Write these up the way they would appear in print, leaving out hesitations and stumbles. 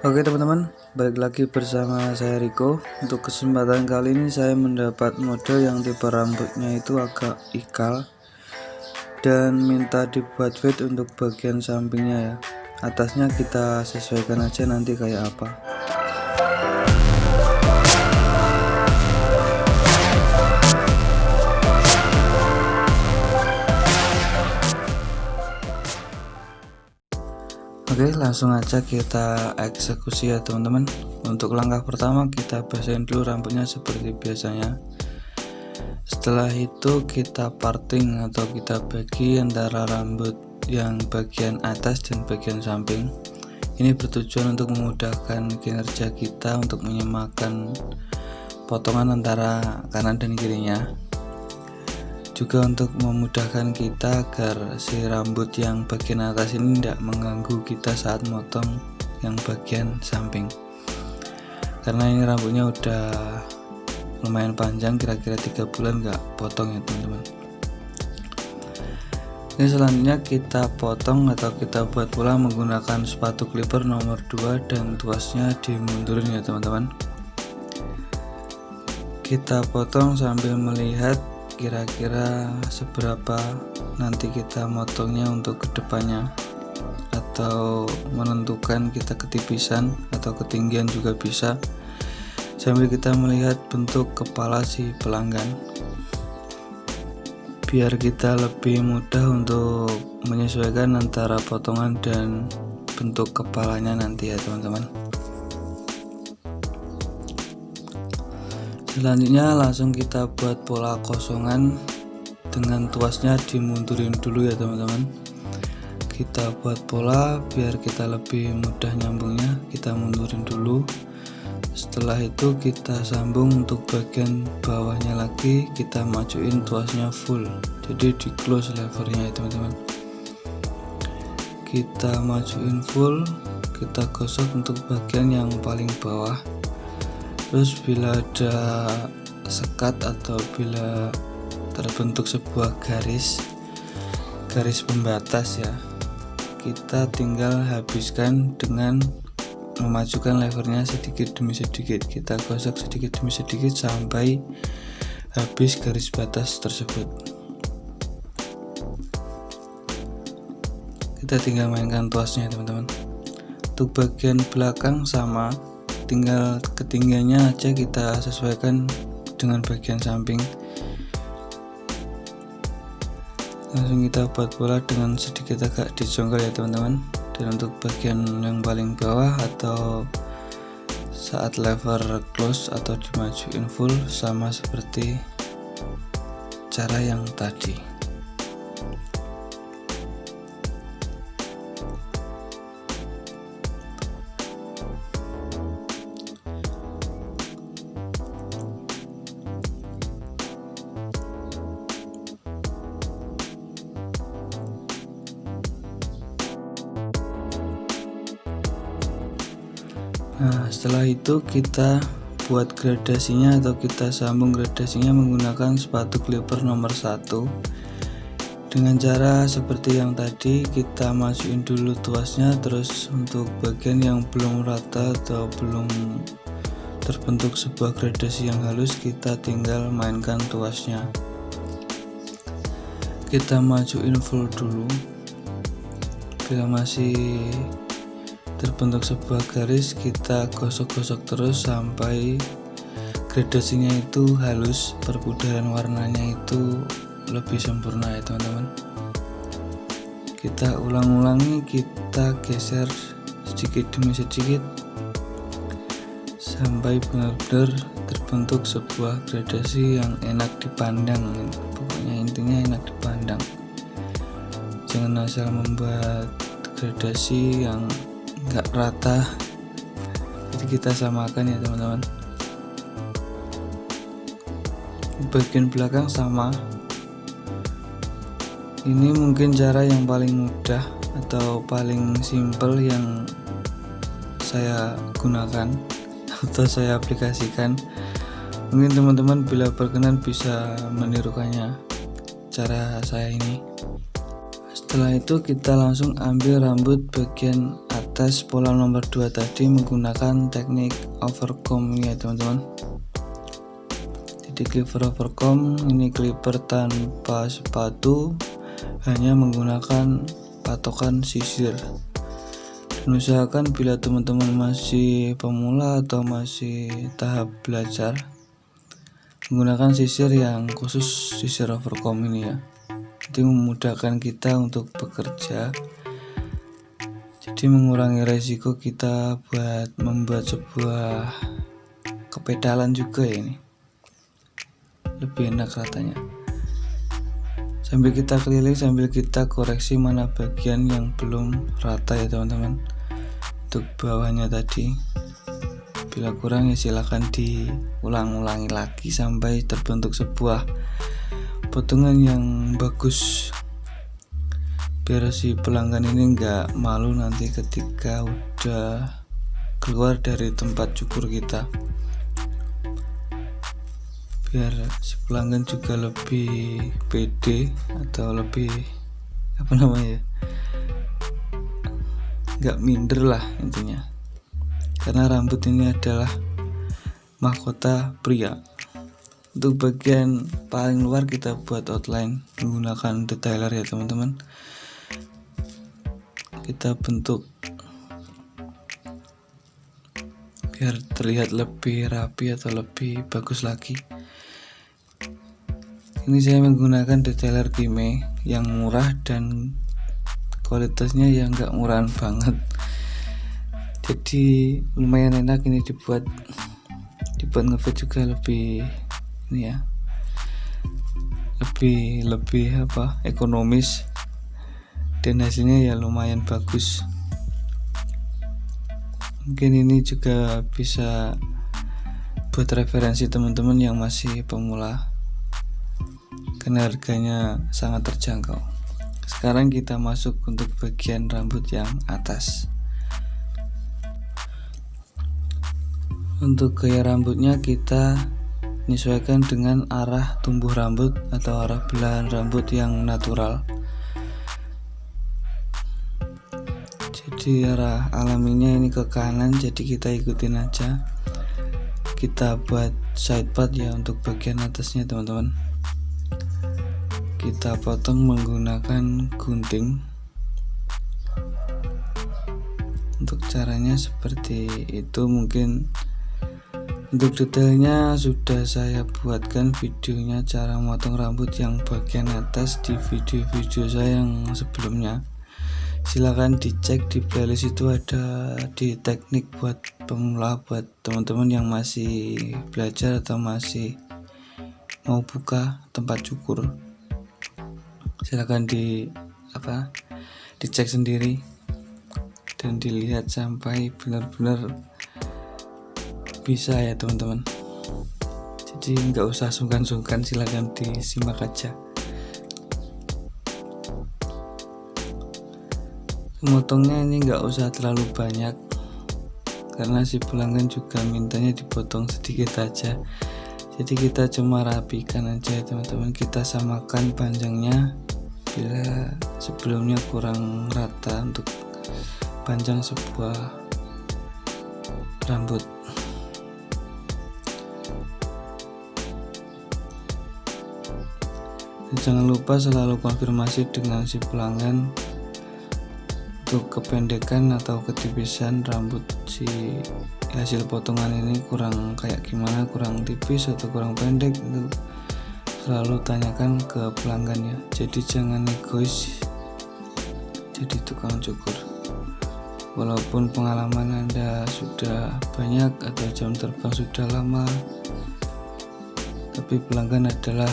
Oke teman-teman, balik lagi bersama saya Riko. Untuk kesempatan kali ini saya mendapat model yang tipe rambutnya itu agak ikal dan minta dibuat fade untuk bagian sampingnya ya. Atasnya kita sesuaikan aja nanti kayak apa. Oke, langsung aja kita eksekusi ya teman-teman. Untuk langkah pertama kita basahin dulu rambutnya seperti biasanya. Setelah itu kita parting atau kita bagi antara rambut yang bagian atas dan bagian samping. Ini bertujuan untuk memudahkan kinerja kita untuk menyamakan potongan antara kanan dan kirinya. Juga untuk memudahkan kita agar si rambut yang bagian atas ini tidak mengganggu kita saat motong yang bagian samping, karena ini rambutnya udah lumayan panjang, kira-kira 3 bulan nggak potong ya teman-teman. Ini selanjutnya kita potong atau kita buat pola menggunakan sepatu clipper nomor 2 dan tuasnya dimundurin ya teman-teman. Kita potong sambil melihat kira-kira seberapa nanti kita motongnya untuk kedepannya, atau menentukan kita ketipisan atau ketinggian juga bisa, sambil kita melihat bentuk kepala si pelanggan biar kita lebih mudah untuk menyesuaikan antara potongan dan bentuk kepalanya nanti ya teman-teman. Selanjutnya langsung kita buat pola kosongan dengan tuasnya dimundurin dulu ya teman-teman. Kita buat pola biar kita lebih mudah nyambungnya, kita mundurin dulu. Setelah itu kita sambung untuk bagian bawahnya lagi, kita majuin tuasnya full, jadi di close levernya ya teman-teman. Kita majuin full, kita gosok untuk bagian yang paling bawah. Terus bila ada sekat atau bila terbentuk sebuah garis pembatas ya, kita tinggal habiskan dengan memajukan levernya sedikit demi sedikit. Kita gosok sedikit demi sedikit sampai habis garis batas tersebut. Kita tinggal mainkan tuasnya teman-teman. Untuk bagian belakang sama, tinggal ketinggiannya aja kita sesuaikan dengan bagian samping. Langsung kita buat pola dengan sedikit agak dijongkol ya teman-teman. Dan untuk bagian yang paling bawah atau saat lever close atau dimajuin full, sama seperti cara yang tadi. Nah, setelah itu kita buat gradasinya atau kita sambung gradasinya menggunakan sepatu clipper nomor 1 dengan cara seperti yang tadi. Kita masukin dulu tuasnya, terus untuk bagian yang belum rata atau belum terbentuk sebuah gradasi yang halus, kita tinggal mainkan tuasnya. Kita majuin full dulu. Bila masih terbentuk sebuah garis, kita gosok-gosok terus sampai gradasinya itu halus, perputaran warnanya itu lebih sempurna ya teman-teman. Kita ulang-ulangi, kita geser sedikit demi sedikit sampai benar-benar terbentuk sebuah gradasi yang enak dipandang. Pokoknya intinya enak dipandang. Jangan asal membuat gradasi yang nggak rata, jadi kita samakan ya teman-teman. Bagian belakang sama. Ini mungkin cara yang paling mudah atau paling simple yang saya gunakan atau saya aplikasikan. Mungkin teman-teman bila berkenan bisa menirukannya cara saya ini. Setelah itu kita langsung ambil rambut bagian atas pola nomor 2 tadi menggunakan teknik overcomb ya teman-teman. Jadi clipper overcomb ini clipper tanpa sepatu, hanya menggunakan patokan sisir. Dan usahakan bila teman-teman masih pemula atau masih tahap belajar, menggunakan sisir yang khusus sisir overcomb ini ya. Jadi memudahkan kita untuk bekerja, jadi mengurangi resiko kita buat membuat sebuah kepedalan juga ya, ini lebih enak ratanya. Sambil kita keliling, sambil kita koreksi mana bagian yang belum rata ya teman-teman. Untuk bawahnya tadi, bila kurang ya silahkan diulang-ulangi lagi sampai terbentuk sebuah potongan yang bagus, biar si pelanggan ini nggak malu nanti ketika udah keluar dari tempat cukur kita, biar si pelanggan juga lebih pede atau lebih nggak minder lah intinya, karena rambut ini adalah mahkota pria. Untuk bagian paling luar kita buat outline menggunakan detailer ya teman-teman. Kita bentuk biar terlihat lebih rapi atau lebih bagus lagi. Ini saya menggunakan detailer Kime yang murah dan kualitasnya yang gak murahan banget. Jadi lumayan enak ini dibuat ngefit juga lebih ini ya, lebih ekonomis, dan hasilnya ya lumayan bagus. Mungkin ini juga bisa buat referensi teman-teman yang masih pemula, karena harganya sangat terjangkau. Sekarang kita masuk untuk bagian rambut yang atas. Untuk gaya rambutnya kita menyesuaikan dengan arah tumbuh rambut atau arah belahan rambut yang natural. Jadi arah alaminya ini ke kanan, jadi kita ikutin aja. Kita buat side part ya untuk bagian atasnya teman-teman. Kita potong menggunakan gunting. Untuk caranya seperti itu. Mungkin untuk detailnya sudah saya buatkan videonya cara memotong rambut yang bagian atas di video-video saya yang sebelumnya. Silahkan dicek di playlist, itu ada di teknik buat pemula, buat teman-teman yang masih belajar atau masih mau buka tempat cukur. Silahkan dicek sendiri dan dilihat sampai benar-benar bisa ya teman-teman. Jadi nggak usah sungkan-sungkan, silahkan disimak aja. Memotongnya ini nggak usah terlalu banyak, karena si pelanggan juga mintanya dipotong sedikit aja. Jadi kita cuma rapikan aja ya teman-teman. Kita samakan panjangnya bila sebelumnya kurang rata untuk panjang sebuah rambut. Dan jangan lupa selalu konfirmasi dengan si pelanggan untuk kependekan atau ketipisan rambut si hasil potongan ini kurang kayak gimana, kurang tipis atau kurang pendek, itu selalu tanyakan ke pelanggan ya. Jadi jangan egois jadi tukang cukur. Walaupun pengalaman Anda sudah banyak atau jam terbang sudah lama, tapi pelanggan adalah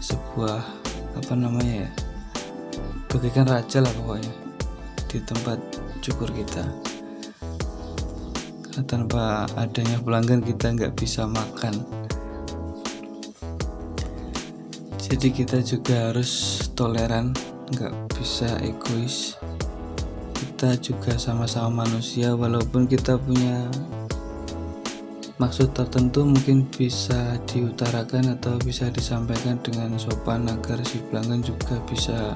sebuah bagaikan raja lah pokoknya di tempat cukur kita. Karena tanpa adanya pelanggan kita nggak bisa makan. Jadi kita juga harus toleran, nggak bisa egois. Kita juga sama-sama manusia, walaupun kita punya maksud tertentu mungkin bisa diutarakan atau bisa disampaikan dengan sopan agar si pelanggan juga bisa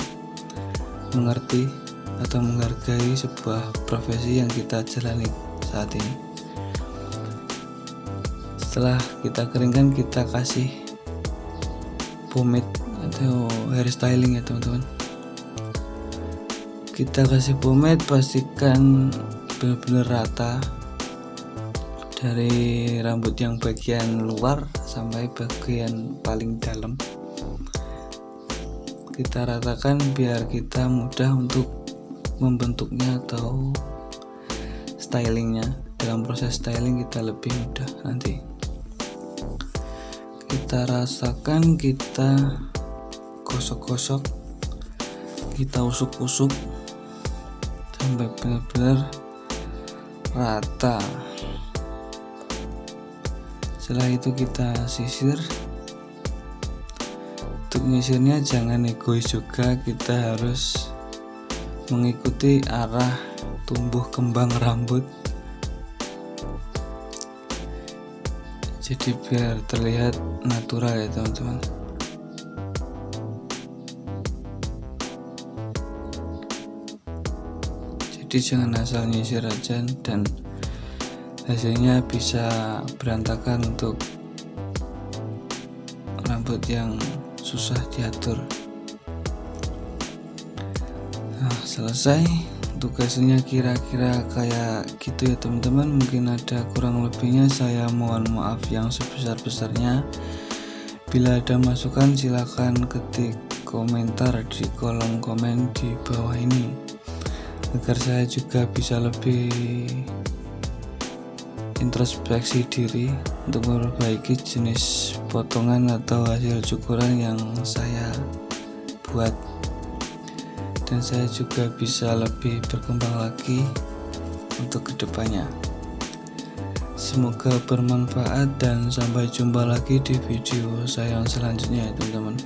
mengerti atau menghargai sebuah profesi yang kita jalani saat ini. Setelah kita keringkan, kita kasih pomade atau hairstyling ya teman-teman. Kita kasih pomade, pastikan benar-benar rata dari rambut yang bagian luar sampai bagian paling dalam. Kita ratakan biar kita mudah untuk membentuknya atau stylingnya. Dalam proses styling kita lebih mudah nanti. Kita rasakan, kita gosok-gosok, kita usuk-usuk sampai benar-benar rata. Setelah itu kita sisir. Untuk nyisirnya jangan egois juga, kita harus mengikuti arah tumbuh kembang rambut, jadi biar terlihat natural ya teman-teman. Jadi jangan asal nyisir aja dan hasilnya bisa berantakan untuk rambut yang susah diatur. Nah, selesai. Untuk hasilnya kira-kira kayak gitu ya teman-teman. Mungkin ada kurang lebihnya, saya mohon maaf yang sebesar-besarnya. Bila ada masukan silakan ketik komentar di kolom komen di bawah ini, agar saya juga bisa lebih introspeksi diri untuk memperbaiki jenis potongan atau hasil cukuran yang saya buat, dan saya juga bisa lebih berkembang lagi untuk kedepannya. Semoga bermanfaat dan sampai jumpa lagi di video saya yang selanjutnya ya teman-teman.